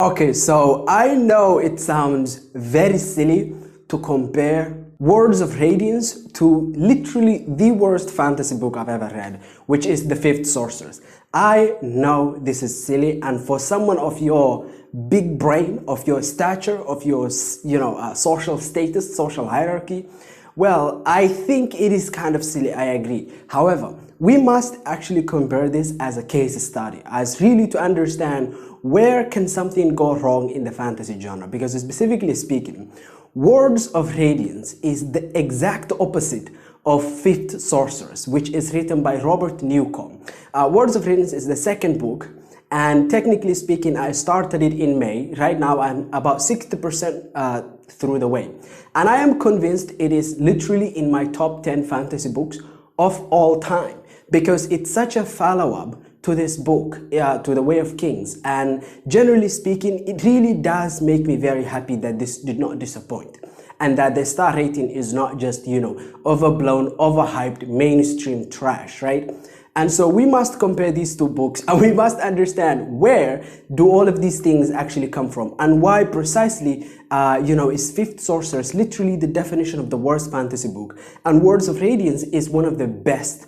Okay, so I know it sounds very silly to compare Words of Radiance to literally the worst fantasy book I've ever read, which is The Fifth Sorceress. I know this is silly, and for someone of your big brain, of your stature, of your, social status, social hierarchy, well, I think it is kind of silly, I agree. However, we must actually compare this as a case study, as really to understand where can something go wrong in the fantasy genre. Because specifically speaking, Words of Radiance is the exact opposite of Fifth Sorceress, which is written by Robert Newcomb. Words of Radiance is the second book, and technically speaking, I started it in May. Right now, I'm about 60% through the way. And I am convinced it is literally in my top 10 fantasy books of all time, because it's such a follow-up to this book, to The Way of Kings. And generally speaking, it really does make me very happy that this did not disappoint, and that the star rating is not just, overblown, overhyped, mainstream trash, right? And so we must compare these two books, and we must understand where do all of these things actually come from, and why precisely, is Fifth Sorceress literally the definition of the worst fantasy book, and Words of Radiance is one of the best.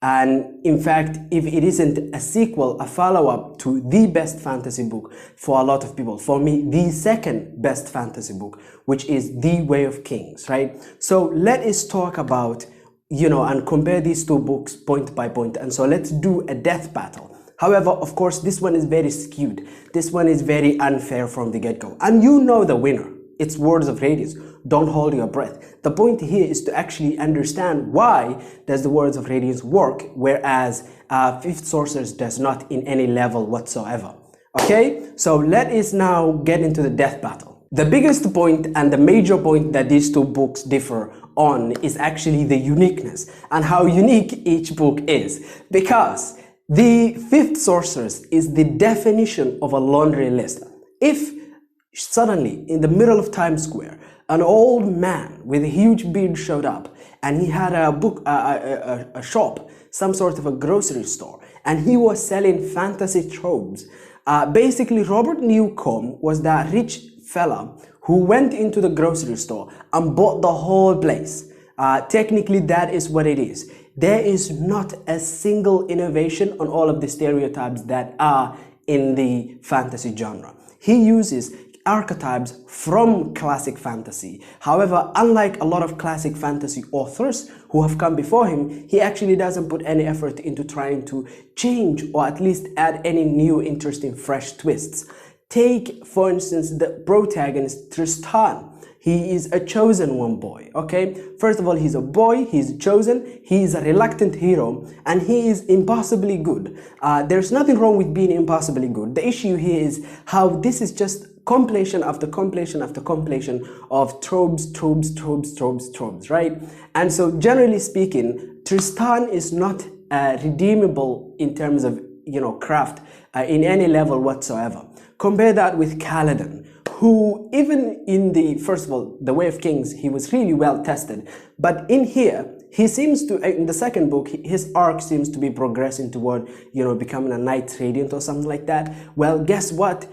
And in fact, if it isn't a sequel, a follow-up to the best fantasy book for a lot of people, for me, the second best fantasy book, which is The Way of Kings, right? So let us talk about, and compare these two books point by point. And so let's do a death battle. However, of course, this one is very skewed. This one is very unfair from the get-go. And you know the winner. It's Words of Radiance. Don't hold your breath. The point here is to actually understand why does the Words of Radiance work, whereas Fifth Sorceress does not in any level whatsoever. Okay, so let us now get into the death battle. The biggest point and the major point that these two books differ on is actually the uniqueness and how unique each book is, because the Fifth Sorceress is the definition of a laundry list. If suddenly, in the middle of Times Square, an old man with a huge beard showed up, and he had a shop, some sort of a grocery store, and he was selling fantasy tropes. Basically, Robert Newcomb was that rich fella who went into the grocery store and bought the whole place. Technically, that is what it is. There is not a single innovation on all of the stereotypes that are in the fantasy genre. He uses archetypes from classic fantasy. However, unlike a lot of classic fantasy authors who have come before him, he actually doesn't put any effort into trying to change or at least add any new, interesting, fresh twists. Take, for instance, the protagonist Tristan. He is a chosen one boy, okay? First of all, he's a boy, he's chosen, he's a reluctant hero, and he is impossibly good. There's nothing wrong with being impossibly good. The issue here is how this is just compilation after compilation after compilation of tropes, right? And so generally speaking, Tristan is not redeemable in terms of, craft in any level whatsoever. Compare that with Kaladin, who even in first of all, The Way of Kings, he was really well tested. But in here, he seems to, in the second book, his arc seems to be progressing toward, becoming a Knight Radiant or something like that. Well, guess what?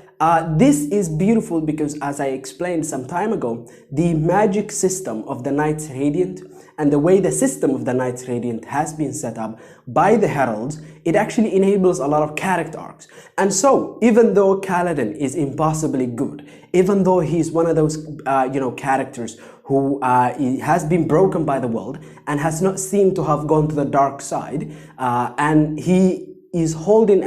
This is beautiful because, as I explained some time ago, the magic system of the Knights Radiant and the way the system of the Knights Radiant has been set up by the Heralds, it actually enables a lot of character arcs. And so, even though Kaladin is impossibly good, even though he's one of those, characters who has been broken by the world and has not seemed to have gone to the dark side, and he is holding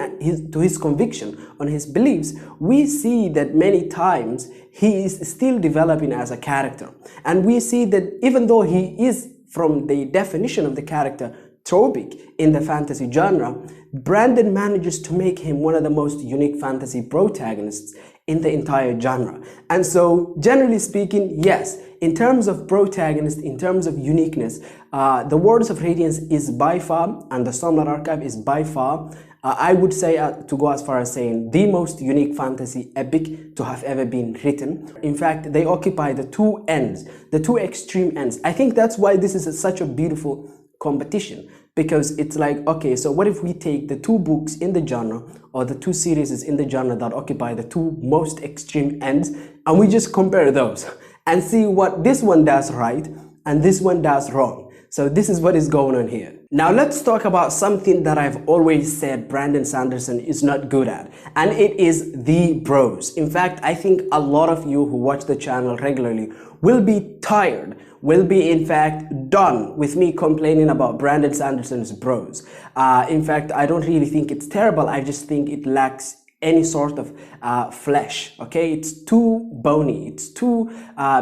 to his conviction on his beliefs, we see that many times he is still developing as a character. And we see that even though he is, from the definition of the character, tropic in the fantasy genre, Brandon manages to make him one of the most unique fantasy protagonists in the entire genre. And so, generally speaking, yes, in terms of protagonist, in terms of uniqueness, the Words of Radiance is by far, and the Stormlight Archive is by far, I would say, to go as far as saying, the most unique fantasy epic to have ever been written. In fact, they occupy the two ends, the two extreme ends. I think that's why this is such a beautiful competition, because it's like, okay, so what if we take the two books in the genre, or the two series in the genre that occupy the two most extreme ends, and we just compare those and see what this one does right and this one does wrong. So this is what is going on here. Now let's talk about something that I've always said Brandon Sanderson is not good at, and it is the prose. In fact, I think a lot of you who watch the channel regularly will be tired, will be in fact done with me complaining about Brandon Sanderson's prose. In fact, I don't really think it's terrible, I just think it lacks any sort of flesh. Okay, it's too bony, it's too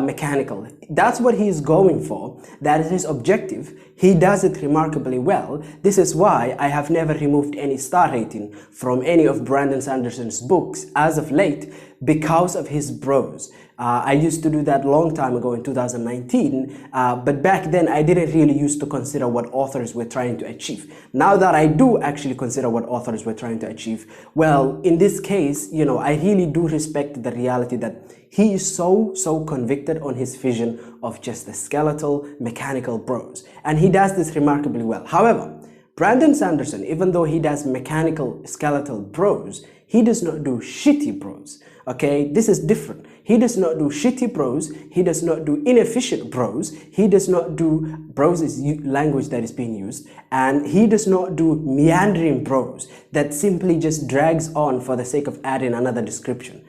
mechanical. That's what he's going for, that is his objective. He does it remarkably well. This is why I have never removed any star rating from any of Brandon Sanderson's books as of late, because of his prose. I used to do that long time ago in 2019, but back then I didn't really used to consider what authors were trying to achieve. Now that I do actually consider what authors were trying to achieve, well, in this case, you know, I really do respect the reality that he is so convicted on his vision of just the skeletal, mechanical prose, and he does this remarkably well. However, Brandon Sanderson, even though he does mechanical, skeletal prose, he does not do shitty prose. Okay, this is different. He does not do shitty prose, he does not do inefficient prose, he does not do prose is language that is being used, and he does not do meandering prose that simply just drags on for the sake of adding another description.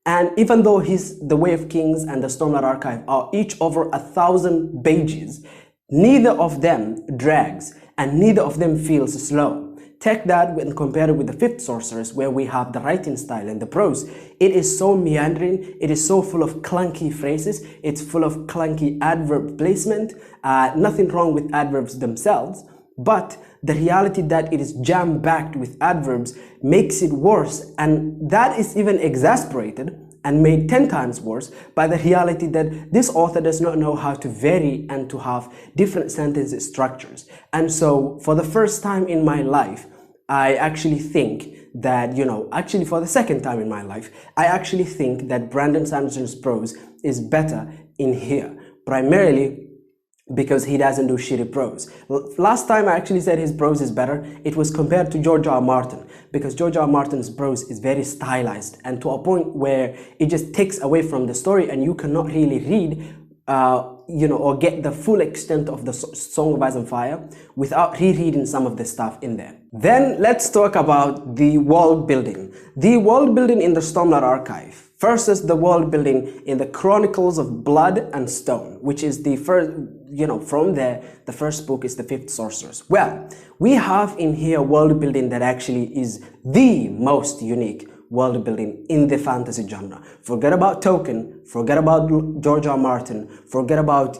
And even though The Way of Kings and the Stormlight Archive are each over 1,000 pages, neither of them drags and neither of them feels slow. Take that and compare it with the fifth Sorceress, where we have the writing style and the prose. It is so meandering, it is so full of clunky phrases, it's full of clunky adverb placement. Nothing wrong with adverbs themselves, but the reality that it is jam-packed with adverbs makes it worse, and that is even exasperated and made 10 times worse by the reality that this author does not know how to vary and to have different sentence structures. And so for the first time in my life, I actually think that, actually for the second time in my life, I actually think that Brandon Sanderson's prose is better in here, primarily because he doesn't do shitty prose. Last time I actually said his prose is better, it was compared to George R. R. Martin, because George R. R. Martin's prose is very stylized and to a point where it just takes away from the story and you cannot really read or get the full extent of the Song of Ice and Fire without rereading some of the stuff in there. Then let's talk about the world building. The world building in the Stormlight Archive versus the world building in the Chronicles of Blood and Stone, which is the first, from there, the first book is the fifth Sorceress. Well, we have in here world building that actually is the most unique world building in the fantasy genre. Forget about Tolkien, forget about George R. R. Martin, forget about,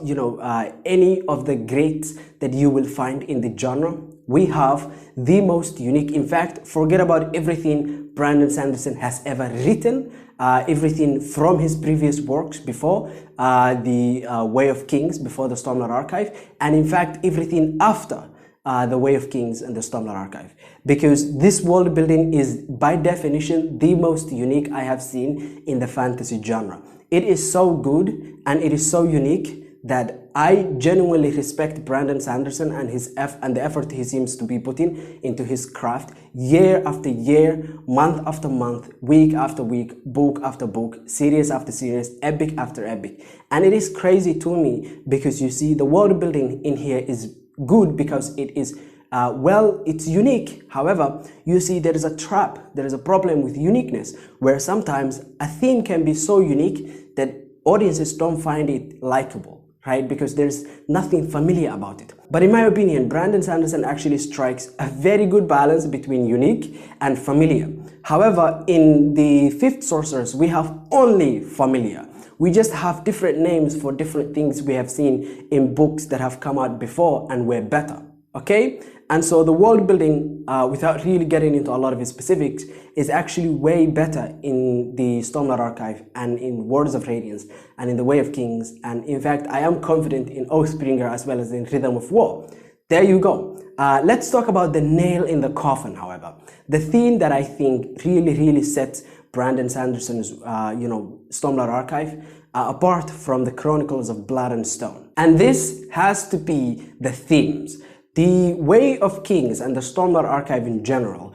any of the greats that you will find in the genre. We have the most unique. In fact, forget about everything Brandon Sanderson has ever written, everything from his previous works before the Way of Kings, before the Stormlight Archive, and in fact everything after the Way of Kings and the Stormlight Archive, because this world building is by definition the most unique I have seen in the fantasy genre. It is so good and it is so unique that I genuinely respect Brandon Sanderson and the effort he seems to be putting into his craft year after year, month after month, week after week, book after book, series after series, epic after epic. And it is crazy to me because you see the world building in here is good because it is it's unique. However, you see there is a trap, there is a problem with uniqueness, where sometimes a theme can be so unique that audiences don't find it likable, right? Because there's nothing familiar about it. But in my opinion, Brandon Sanderson actually strikes a very good balance between unique and familiar. However, in the fifth Sorceress, we have only familiar. We just have different names for different things we have seen in books that have come out before and were better, okay? And so the world building, without really getting into a lot of the specifics, is actually way better in the Stormlight Archive and in Words of Radiance and in the Way of Kings. And in fact, I am confident in Oathbringer as well as in Rhythm of War. There you go. Let's talk about the nail in the coffin, however. The theme that I think really sets Brandon Sanderson's, Stormlight Archive apart from the Chronicles of Blood and Stone. And this has to be the themes. The Way of Kings and the Stormlight Archive in general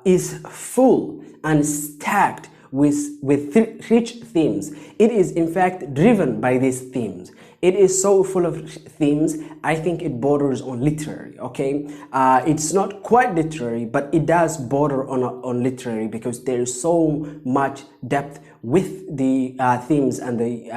is full and stacked with rich themes. It is in fact driven by these themes. It is so full of themes, I think it borders on literary, okay? It's not quite literary, but it does border on literary because there is so much depth with the themes and the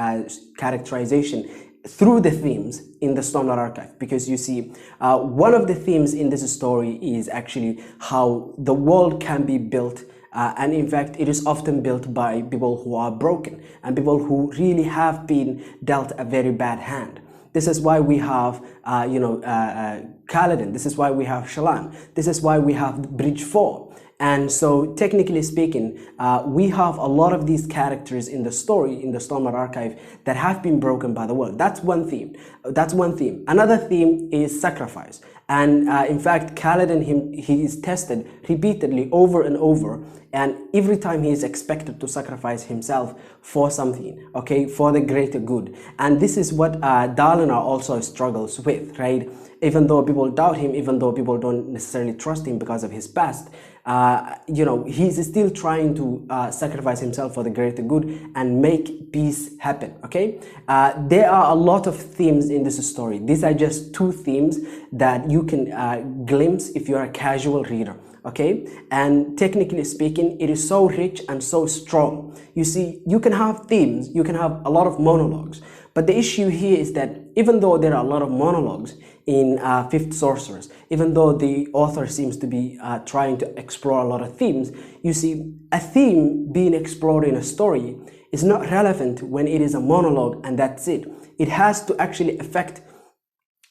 characterization through the themes in the Stormlight Archive. Because you see, one of the themes in this story is actually how the world can be built, and in fact it is often built by people who are broken and people who really have been dealt a very bad hand. This is why we have Kaladin. This is why we have Shallan. This is why we have Bridge 4. And so technically speaking, we have a lot of these characters in the story, in the Stormlight Archive, that have been broken by the world. That's one theme. That's one theme. Another theme is sacrifice. And in fact, Kaladin, he is tested repeatedly over and over. And every time he is expected to sacrifice himself for something, okay, for the greater good. And this is what Dalinar also struggles with, right? Even though people doubt him, even though people don't necessarily trust him because of his past, he's still trying to sacrifice himself for the greater good and make peace happen, okay? There are a lot of themes in this story. These are just two themes that you can glimpse if you're a casual reader, okay? And technically speaking, it is so rich and so strong. You see, you can have themes, you can have a lot of monologues, but the issue here is that even though there are a lot of monologues in Fifth Sorceress, even though the author seems to be trying to explore a lot of themes, you see, a theme being explored in a story is not relevant when it is a monologue and that's it. It has to actually affect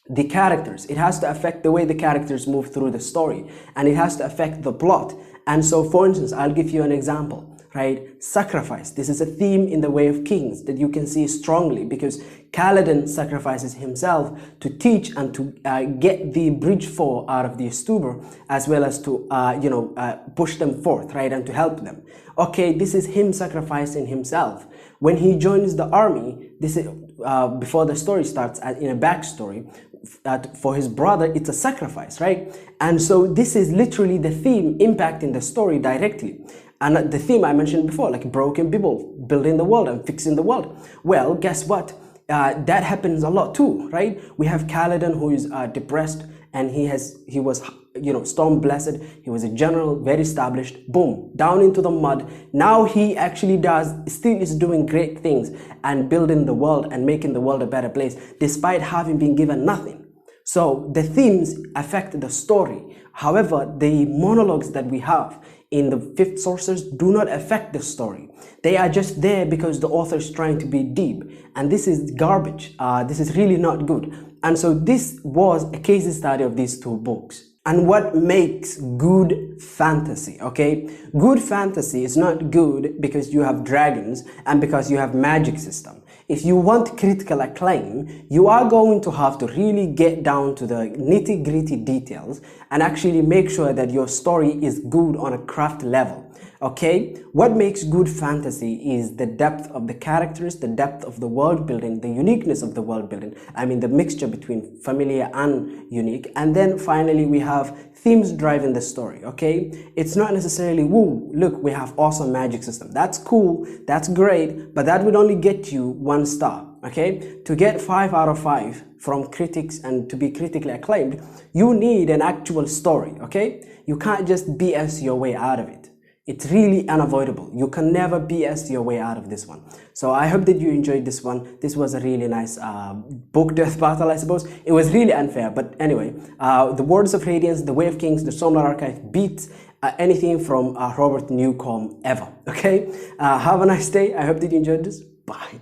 the characters. It has to affect the way the characters move through the story, and it has to affect the plot. And so, for instance, I'll give you an example. Right? Sacrifice. This is a theme in the Way of Kings that you can see strongly because Kaladin sacrifices himself to teach and to get the Bridge 4 out of the Stuber, as well as to push them forth, right, and to help them. Okay, this is him sacrificing himself. When he joins the army, this is before the story starts in a backstory. For his brother, it's a sacrifice, right? And so this is literally the theme impacting the story directly. And the theme I mentioned before, like broken people building the world and fixing the world. Well, guess what? That happens a lot too, right? We have Kaladin, who is depressed, and he was storm blessed. He was a general, very established. Boom, down into the mud. Now he actually still is doing great things and building the world and making the world a better place, despite having been given nothing. So the themes affect the story. However, the monologues that we have in the Fifth Sorceress do not affect the story. They are just there because the author is trying to be deep. And this is garbage. This is really not good. And so this was a case study of these two books. And what makes good fantasy, okay? Good fantasy is not good because you have dragons and because you have magic system. If you want critical acclaim, you are going to have to really get down to the nitty-gritty details and actually make sure that your story is good on a craft level. Okay, what makes good fantasy is the depth of the characters, the depth of the world building, the uniqueness of the world building. I mean, the mixture between familiar and unique. And then finally, we have themes driving the story. Okay, it's not necessarily, woo, look, we have awesome magic system. That's cool, that's great, but that would only get you 1 star. Okay, to get 5 out of 5 from critics and to be critically acclaimed, you need an actual story. Okay, you can't just BS your way out of it. It's really unavoidable. You can never BS your way out of this one. So I hope that you enjoyed this one. This was a really nice book death battle, I suppose. It was really unfair, but anyway, the Words of Radiance, the Way of Kings, the Stormlight Archive beats anything from Robert Newcomb ever. Okay, have a nice day. I hope that you enjoyed this. Bye.